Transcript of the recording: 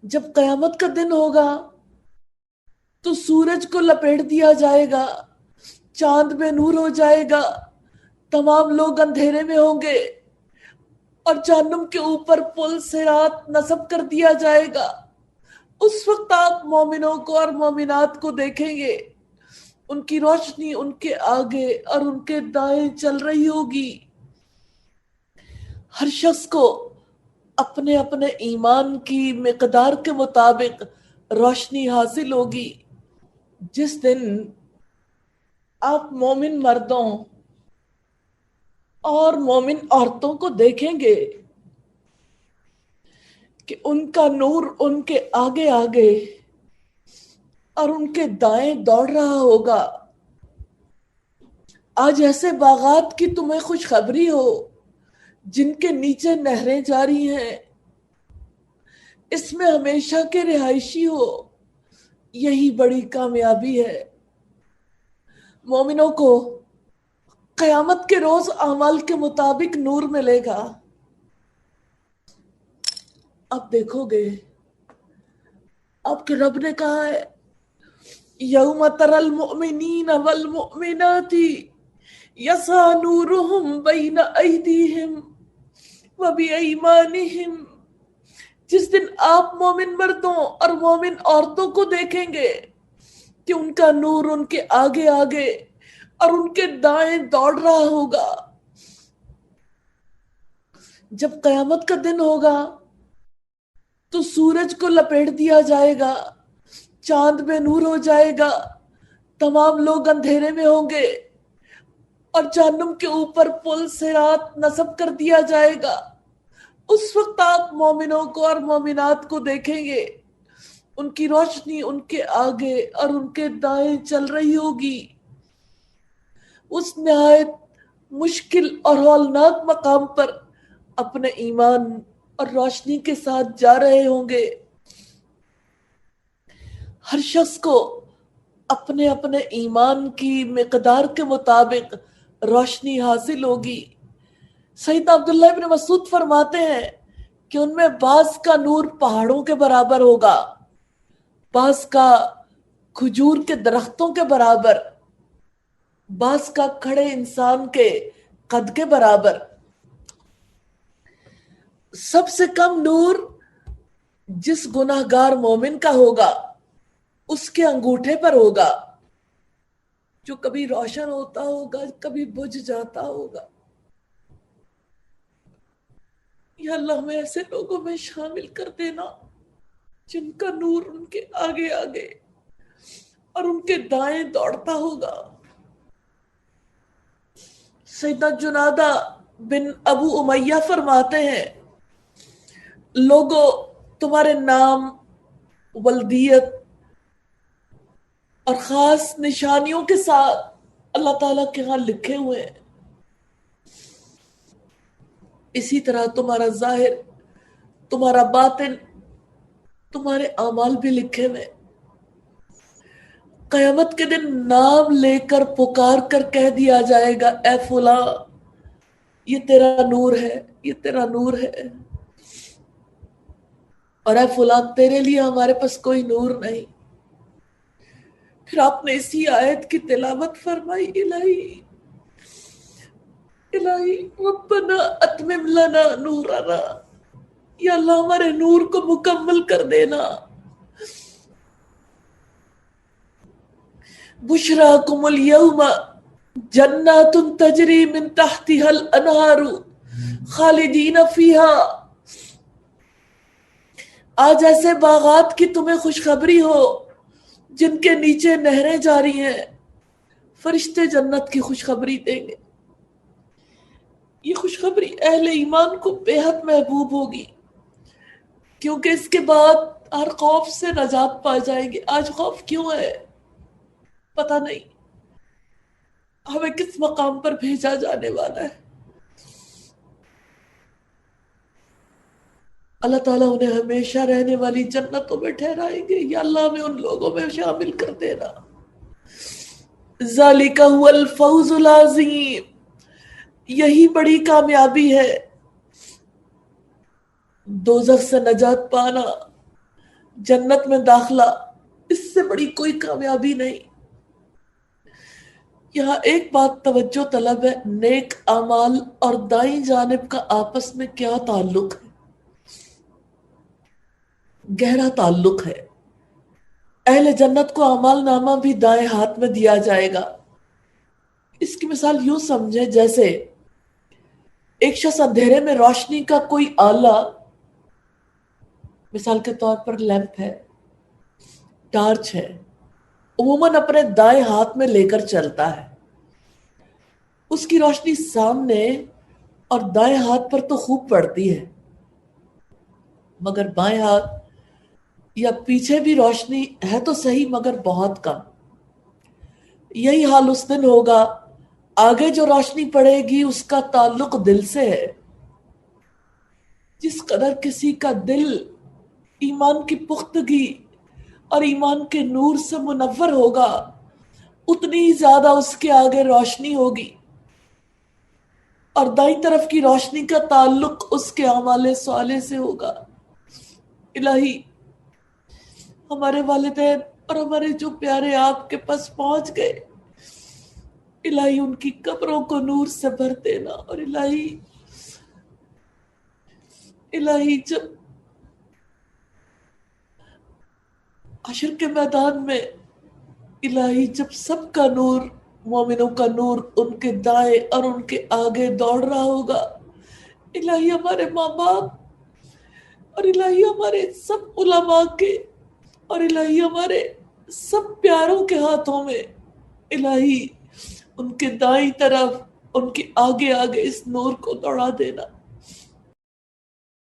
جب قیامت کا دن ہوگا تو سورج کو لپیٹ دیا جائے گا، چاند میں نور ہو جائے گا، تمام لوگ اندھیرے میں ہوں گے، اور جہنم کے اوپر پل صراط نصب کر دیا جائے گا۔ اس وقت آپ مومنوں کو اور مومنات کو دیکھیں گے، ان کی روشنی ان کے آگے اور ان کے دائیں چل رہی ہوگی۔ ہر شخص کو اپنے اپنے ایمان کی مقدار کے مطابق روشنی حاصل ہوگی۔ جس دن آپ مومن مردوں اور مومن عورتوں کو دیکھیں گے کہ ان کا نور ان کے آگے آگے اور ان کے دائیں دوڑ رہا ہوگا۔ آج ایسے باغات کی تمہیں خوشخبری ہو جن کے نیچے نہریں جاری ہیں، اس میں ہمیشہ کے رہائشی ہو، یہی بڑی کامیابی ہے۔ مومنوں کو قیامت کے روز اعمال کے مطابق نور ملے گا۔ اب دیکھو گے، آپ کے رب نے کہا ہے یوم تری المؤمنین والمؤمنات یسعی نورہم بین ایدیہم وبایمانہم۔ جس دن آپ مومن مردوں اور مومن عورتوں کو دیکھیں گے کہ ان کا نور ان کے آگے آگے اور ان کے دائیں دوڑ رہا ہوگا۔ جب قیامت کا دن ہوگا تو سورج کو لپیٹ دیا جائے گا، چاند میں نور ہو جائے گا، تمام لوگ اندھیرے میں ہوں گے، اور جہنم کے اوپر پل صراط نصب کر دیا جائے گا۔ اس وقت آپ مومنوں کو اور مومنات کو دیکھیں گے، ان کی روشنی ان کے آگے اور ان کے دائیں چل رہی ہوگی۔ اس نہایت مشکل اور ہولناک مقام پر اپنے ایمان اور روشنی کے ساتھ جا رہے ہوں گے۔ ہر شخص کو اپنے اپنے ایمان کی مقدار کے مطابق روشنی حاصل ہوگی۔ سیدنا عبداللہ ابن مسعود فرماتے ہیں کہ ان میں بعض کا نور پہاڑوں کے برابر ہوگا، بعض کا کھجور کے درختوں کے برابر، بعض کا کھڑے انسان کے قد کے برابر۔ سب سے کم نور جس گناہگار مومن کا ہوگا اس کے انگوٹھے پر ہوگا، جو کبھی روشن ہوتا ہوگا کبھی بجھ جاتا ہوگا۔ یا اللہ ہمیں ایسے لوگوں میں شامل کر دینا جن کا نور ان کے آگے آگے اور ان کے دائیں دوڑتا ہوگا۔ سیدنا جنادہ بن ابو امیہ فرماتے ہیں، لوگوں تمہارے نام، ولدیت اور خاص نشانیوں کے ساتھ اللہ تعالیٰ کے ہاں لکھے ہوئے ہیں، اسی طرح تمہارا ظاہر، تمہارا باطن، تمہارے اعمال بھی لکھے ہوئے ہیں۔ قیامت کے دن نام لے کر پکار کر کہہ دیا جائے گا، اے فلاں یہ تیرا نور ہے، یہ تیرا نور ہے، اور اے فلاں تیرے لیے ہمارے پاس کوئی نور نہیں۔ پھر آپ نے اسی آیت کی تلاوت فرمائی، الہی الہی ربنا اتمم لنا نورنا، یا اللہ ہمارے نور کو مکمل کر دینا۔ بشراکم اليوم جنات تجری من تحتها الانہار خالدین فیہا۔ آج ایسے باغات کی تمہیں خوشخبری ہو جن کے نیچے نہریں جاری ہیں، فرشتے جنت کی خوشخبری دیں گے۔ یہ خوشخبری اہل ایمان کو بے حد محبوب ہوگی، کیونکہ اس کے بعد ہر خوف سے نجات پا جائیں گے۔ آج خوف کیوں ہے پتہ نہیں، ہمیں کس مقام پر بھیجا جانے والا ہے۔ اللہ تعالیٰ انہیں ہمیشہ رہنے والی جنتوں میں ٹھہرائیں گے۔ یا اللہ ہمیں ان لوگوں میں شامل کر دینا۔ ذالک هو الفوز العظیم، یہی بڑی کامیابی ہے۔ دوزخ سے نجات پانا، جنت میں داخلہ، اس سے بڑی کوئی کامیابی نہیں۔ یہاں ایک بات توجہ طلب ہے، نیک اعمال اور دائیں جانب کا آپس میں کیا تعلق ہے؟ گہرا تعلق ہے۔ اہل جنت کو اعمال نامہ بھی دائیں ہاتھ میں دیا جائے گا۔ اس کی مثال یوں سمجھے جیسے ایک شخص اندھیرے میں روشنی کا کوئی آلہ، مثال کے طور پر لیمپ ہے، ٹارچ ہے، عموماً اپنے دائیں ہاتھ میں لے کر چلتا ہے۔ اس کی روشنی سامنے اور دائیں ہاتھ پر تو خوب پڑتی ہے، مگر بائیں ہاتھ یا پیچھے بھی روشنی ہے تو صحیح مگر بہت کم۔ یہی حال اس دن ہوگا، آگے جو روشنی پڑے گی اس کا تعلق دل سے ہے۔ جس قدر کسی کا دل ایمان کی پختگی اور ایمان کے نور سے منور ہوگا، اتنی ہی زیادہ اس کے آگے روشنی ہوگی، اور دائیں طرف کی روشنی کا تعلق اس کے اعمال صالح سے ہوگا۔ الہی، ہمارے والدین اور ہمارے جو پیارے آپ کے پاس پہنچ گئے، الہی ان کی قبروں کو نور سے بھر دینا، اور الہی جب حشر کے میدان میں، الہی جب سب کا نور، مومنوں کا نور ان کے دائیں اور ان کے آگے دوڑ رہا ہوگا، الہی ہمارے ماں باپ اور الہی ہمارے سب علماء کے اور الہی ہمارے سب پیاروں کے ہاتھوں میں، الہی ان کے دائیں طرف، ان کے آگے آگے اس نور کو دوڑا دینا۔